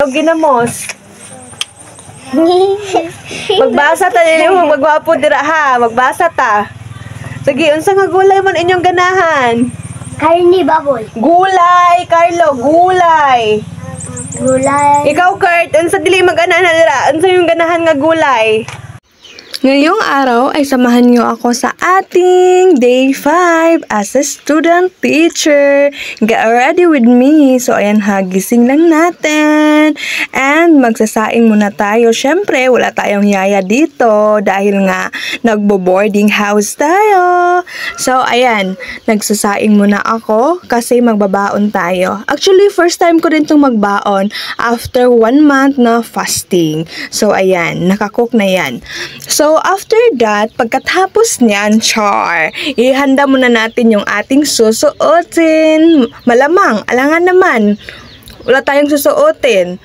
to ginamos. Magbasa ta din mo, magwapo dira ha. Magbasa ta. Sige, unsa nga gulay man inyong ganahan? Karni baboy. Gulay, Carlo, gulay. Gulay. Ikaw, Kurt, unsa dili mag-anahan dira? Unsa yung ganahan nga gulay? Ngayong araw ay samahan niyo ako sa ating day 5 as a student teacher. Get ready with me. So ayan ha, gising lang natin. And magsasaing muna tayo. Syempre, wala tayong yaya dito dahil nga nagbo-boarding house tayo. So ayan, nagsasaing muna ako kasi magbabaon tayo. Actually, first time ko rin itong magbaon after 1 month na fasting. So ayan, nakakook na yan. So, after that, pagkatapos niyan, char, ihanda muna natin yung ating susuotin. Malamang, alangan naman, wala tayong susuotin.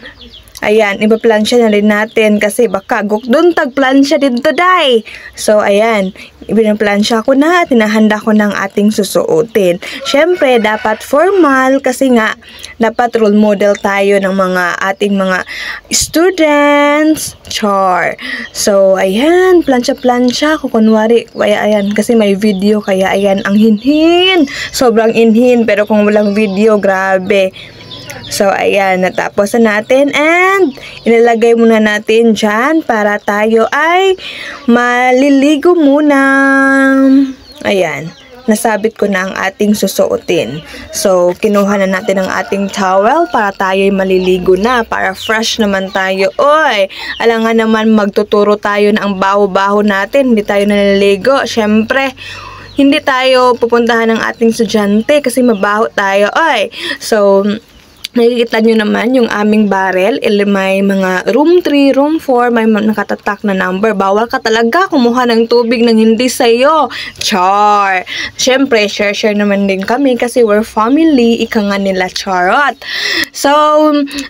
Ayan, ipaplansya na rin natin kasi baka gukdun tagplansya dito, day. So, ayan, ibinaplansya ko na at tinahanda ko ng ating susuotin. Siyempre, dapat formal kasi nga, dapat role model tayo ng ating mga students. Char. So, ayan, plansya-plansya ko kunwari. Ayan, kasi may video kaya ayan, ang hinhin. Sobrang inhin, pero kung walang video, grabe. So, ayan, natapos na natin and ilalagay muna natin dyan para tayo ay maliligo muna. Ayan, nasabit ko na ang ating susuotin. So, kinuha na natin ang ating towel para tayo ay maliligo na, para fresh naman tayo. Oy, alangan naman magtuturo tayo na ang baho-baho natin, hindi tayo naliligo. Siyempre, hindi tayo pupuntahan ng ating estudyante kasi mabaho tayo. Oy, so, nakikita nyo naman yung aming barrel. May mga room 3, room 4, may nakatatak na number. Bawal ka talaga kumuha ng tubig ng hindi sa'yo. Char! Siyempre, share naman din kami kasi we're family. Ika nga nila, charot. So,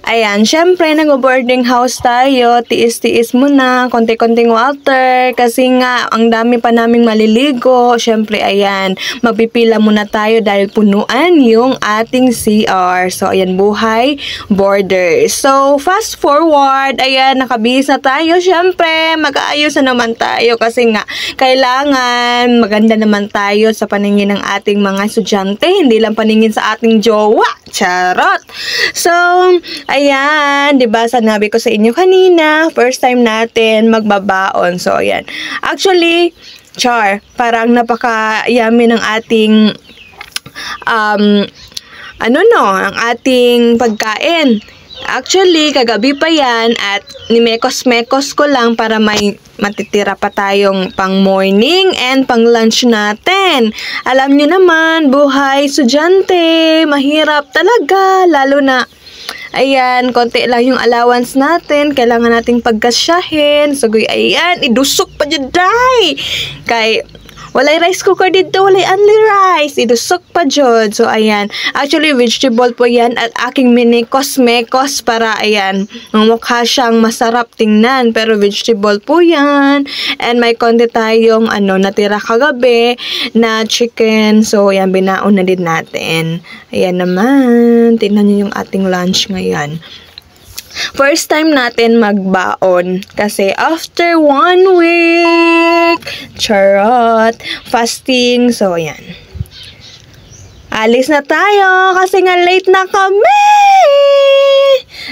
ayan, siyempre, nag-boarding house tayo. Tiis-tiis muna, konti-konting water. Kasi nga, ang dami pa naming maliligo. Siyempre, ayan, magpipila muna tayo dahil punuan yung ating CR. So, ayan, buhay borders. So, fast forward, ayan, nakabihis na tayo. Siyempre, mag-aayos na naman tayo kasi nga, kailangan maganda naman tayo sa paningin ng ating mga estudyante, hindi lang paningin sa ating jowa. Charot! So, ayan, diba, sanabi ko sa inyo kanina, first time natin magbabaon. So, ayan. Actually, char, parang napaka-yummy ng ating ang ating pagkain. Actually, kagabi pa yan at nimekos-mekos ko lang para may matitira pa tayong pang morning and pang lunch natin. Alam niyo naman, buhay estudyante, mahirap talaga, lalo na ayan, konti lang yung allowance natin. Kailangan nating pagkasyahin. So, ayan, idusok pa dyan, day. Kay walay rice cooker dito, walay only rice. Idusok pa dyan. So, ayan. Actually, vegetable po yan at aking mekos para, ayan, mukha siyang masarap tingnan. Pero vegetable po yan. And may konti tayong, natira kagabi na chicken. So, ayan, binaon na din natin. Ayan naman. Tingnan nyo yung ating lunch ngayon. First time natin magbaon kasi after 1 week, charot, fasting. So, ayan. Alis na tayo kasi nga late na kami.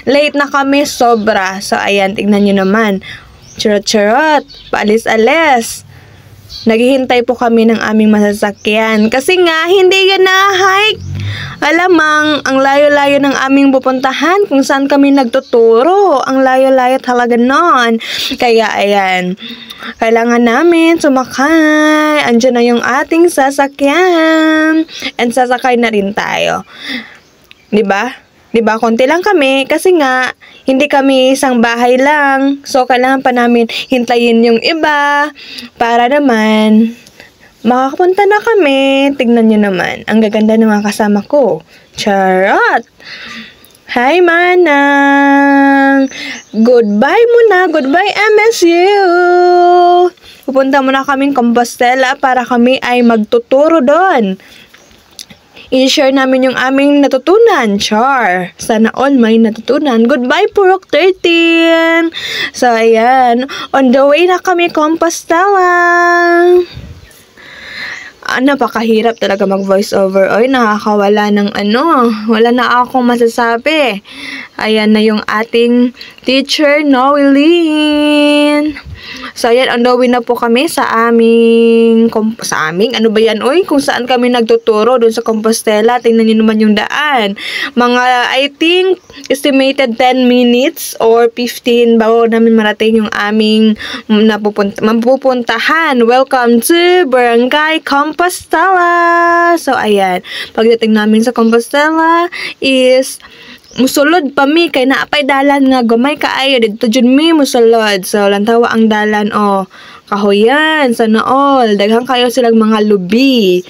Late na kami sobra. So, ayan, tignan nyo naman. Charot, paalis-alis. Naghihintay po kami ng aming masasakyan kasi nga hindi yan na-hike. Alamang, ang layo-layo ng aming pupuntahan kung saan kami nagtuturo. Ang layo-layo talaga nun. Kaya, ayan, kailangan namin sumakay. Andiyan na yung ating sasakyan. And sasakay na rin tayo. Diba? Diba? Konti lang kami kasi nga, hindi kami isang bahay lang. So, kailangan pa namin hintayin yung iba para naman makakapunta na kami. Tignan nyo naman. Ang gaganda ng mga kasama ko. Charot! Hi, Manang! Goodbye muna. Goodbye, MSU! Pupunta muna kaming Compostela para kami ay magtuturo doon. i-share namin yung aming natutunan. Char! Sana all may natutunan. Goodbye, Purok 13! So, ayan. On the way na kami, Compostela! Napakahirap talaga mag-voice over. Oy, nakakawala ng wala na akong masasabi. Ayan na yung ating teacher, Noeline. So, ayan, on the way na po kami sa aming, ano ba yan, oy? Kung saan kami nagtuturo doon sa Compostela. Tingnan niyo naman yung daan. Mga, I think, estimated 10 minutes or 15 bago namin marating yung aming mapupuntahan. Welcome to Barangay Compostela! So, ayan. Pagdating namin sa Compostela is musulod pa mi kay naapay dalan nga gamay kaayo dito jud mi musulod. So lantawa ang dalan kahoyan sana all daghang kayo silang mga lubi.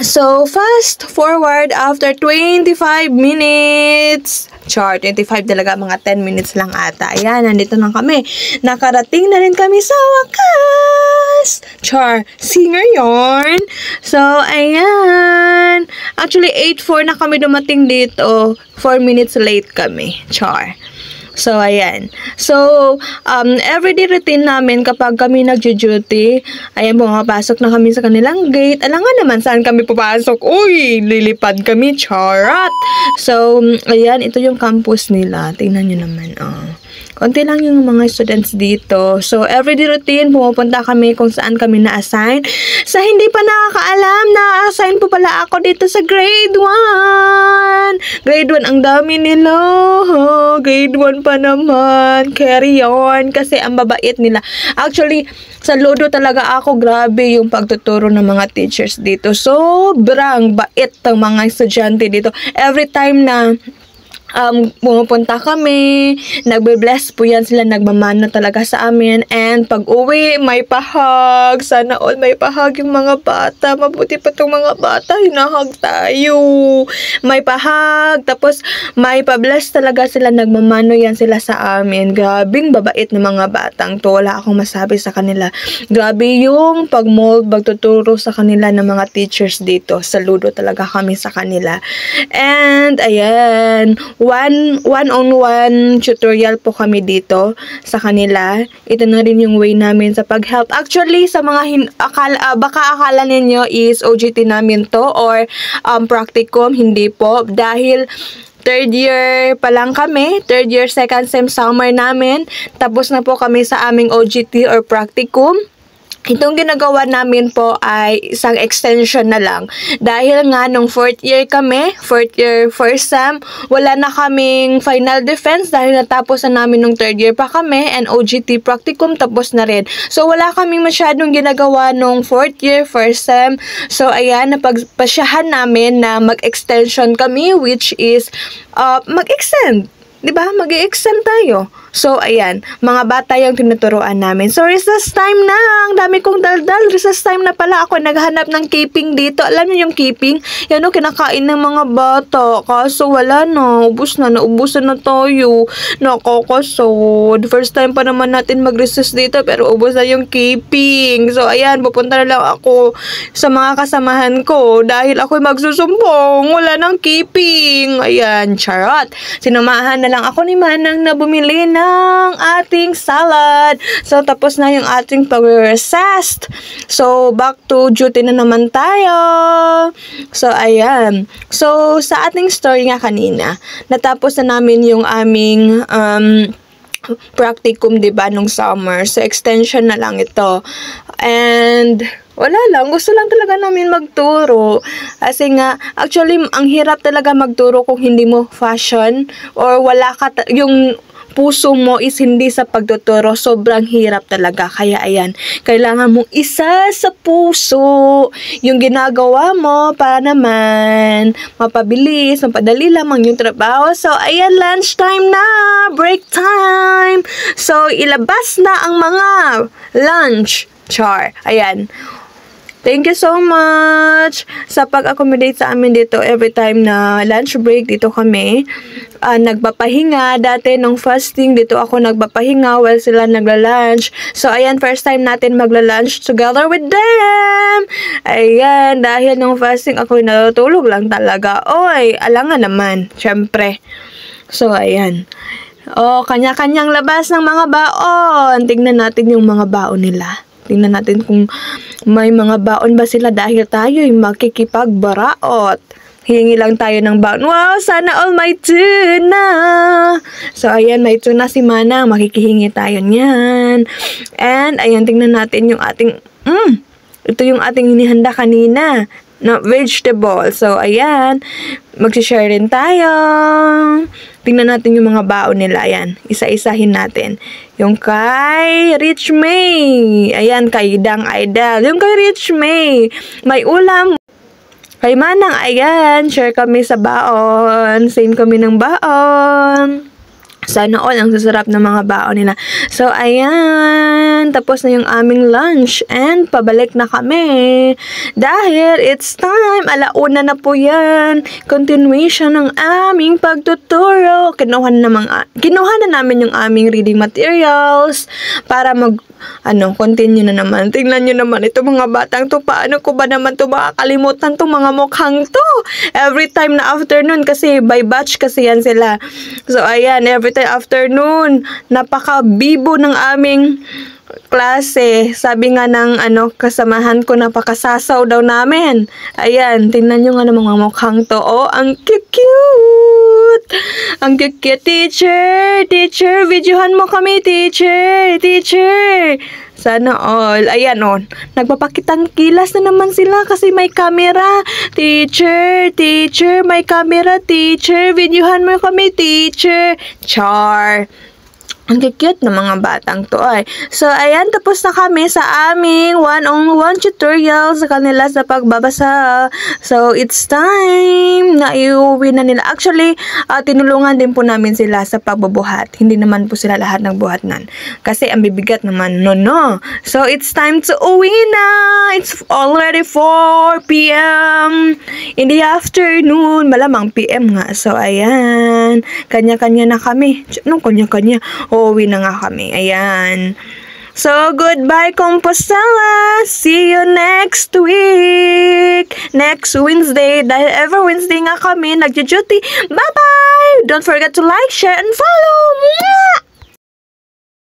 So, fast forward after 25 minutes. Char, 25 talaga, mga 10 minutes lang ata. Ayan, nandito na kami. Nakarating na rin kami sa wakas. Char, singer yarn. So, ayan. Actually, 8:04 na kami dumating dito. 4 minutes late kami. Char. So, ayan. So, everyday routine namin kapag kami nag-duty, ayan, pumapasok na kami sa kanilang gate. Alangan naman saan kami papasok. Uy, lilipad kami, charot! So, ayan, ito yung campus nila. Tingnan nyo naman, konti lang yung mga students dito. So, everyday routine, pumupunta kami kung saan kami na-assign. Sa hindi pa nakakaalam, na-assign po pala ako dito sa grade 1. Grade 1, ang dami nila. Grade 1 pa naman. Carry on. Kasi ang babait nila. Actually, saludo talaga ako. Grabe yung pagtuturo ng mga teachers dito. Sobrang bait ng mga estudyante dito. Every time na pumupunta kami, nagbe-bless po yan sila, nagmamano talaga sa amin, and pag uwi, may pahag, sana all may pahag yung mga bata, mabuti pa itong mga bata, hinahag tayo, may pahag, tapos may pa-bless talaga sila, nagmamano yan sila sa amin. Grabing babait ng mga batang to, wala akong masabi sa kanila. Grabe yung pag-mold, pagtuturo sa kanila ng mga teachers dito, saludo talaga kami sa kanila. And ayan, one-on-one tutorial po kami dito sa kanila. Ito na rin yung way namin sa pag-help. Actually, sa mga baka akala ninyo is OJT namin to or practicum, hindi po. Dahil third year pa lang kami, third year, second sem summer namin. Tapos na po kami sa aming OJT or practicum. Itong ginagawa namin po ay isang extension na lang. Dahil nga nung fourth year kami, fourth year, first sem, wala na kaming final defense dahil natapos na namin nung third year pa kami, and OJT practicum tapos na rin. So wala kaming masyadong ginagawa nung fourth year, first sem. So ayan, napagpasyahan namin na mag-extension kami, which is mag-extend. Diba? Mag-i-extend tayo. So, ayan. Mga bata yung tinuturoan namin. So, recess time na. Ang dami kong daldal. Recess time na pala ako naghanap ng keeping dito. Alam niyo yung keeping? Yan o, kinakain ng mga bata. Kaso, wala na. Ubus na. Naubusan na tayo. Nakakasod. First time pa naman natin mag-recess dito. Pero ubus na yung keeping. So, ayan. Pupunta na lang ako sa mga kasamahan ko. Dahil ako'y magsusumbong. Wala ng keeping. Ayan. Charot. Sinamahan na lang ako ni Manang na bumili ng ating salad. So, tapos na yung ating pag-recess. So, back to duty na naman tayo. So, ayan. So, sa ating story nga kanina, natapos na namin yung aming practicum, diba, nung summer. So, extension na lang ito. And wala lang, gusto lang talaga namin magturo. Kasi nga, actually, ang hirap talaga magturo kung hindi mo fashion or wala ka, yung puso mo is hindi sa pagtuturo. Sobrang hirap talaga. Kaya ayan, kailangan mong isa sa puso yung ginagawa mo para naman mapabilis, mapadali lamang yung trabaho. So, ayan, lunch time na! Break time! So, ilabas na ang mga lunch. Char. Ayan. Thank you so much sa pag-accommodate sa amin dito every time na lunch break dito kami. Nagpapahinga. Dati nung fasting dito ako nagpapahinga while sila nagla-lunch. So ayan, first time natin magla-lunch together with them. Ayan, dahil nung fasting ako natutulog lang talaga. Oy, alangan naman, syempre. So ayan. Kanya-kanyang labas ng mga baon. Tingnan natin yung mga baon nila. Tingnan natin kung may mga baon ba sila dahil tayo'y makikipagbaraot. Hingi lang tayo ng baon. Wow, sana all may tuna. So, ayan, may tuna si Manang. Makikihingi tayo niyan. And, ayan, tingnan natin yung ating, ito yung ating hinihanda kanina. No, vegetable. So, ayan, mag-share rin tayo. Tingnan natin yung mga baon nila. Ayan, isa-isahin natin. Yung kay Rich May. Ayan, kay Dang Idol. Yung kay Rich May, may ulam. Kay Manang, ayan, share kami sa baon. Same kami ng baon. Sana all ang sasarap ng mga baon nila. So, ayan, tapos na yung aming lunch and pabalik na kami. Dahil it's time, alauna na po yan. Continuation ng aming pagtuturo. Kinuha na namin yung aming reading materials para continue na naman. Tingnan nyo naman ito mga batang to. Paano ko ba naman to makakalimutan tong mga mukhang to? Every time na afternoon kasi by batch kasi yan sila. So, ayan, every time afternoon, napaka-bibo ng aming klase. Sabi nga ng kasamahan ko, napakasasaw daw namin. Ayan, tingnan nyo nga ng mga mukhang to. Oh, ang cute! Ang cute, teacher! Teacher, videohan mo kami, teacher! Teacher! Sana all. Ayan, nagpapakitang kilas na naman sila kasi may camera. Teacher! Teacher! May camera, teacher! Videohan mo kami, teacher! Char! Ang cute ng mga batang to ay. So, ayan, tapos na kami sa aming one-on-one tutorial sa kanila sa pagbabasa. So, it's time na iuwi na nila. Actually, tinulungan din po namin sila sa pagbubuhat. Hindi naman po sila lahat nagbuhat nan. Kasi ang bibigat naman. No. So, it's time to uwi na. It's already 4 p.m. in the afternoon. Malamang PM nga. So, ayan. Kanya-kanya na kami. Anong kanya-kanya? Uuwi na nga kami. Ayan. So, goodbye, Compostela. See you next week. Next Wednesday. Dahil every Wednesday nga kami nag-duty. Bye-bye! Don't forget to like, share, and follow. Mwah!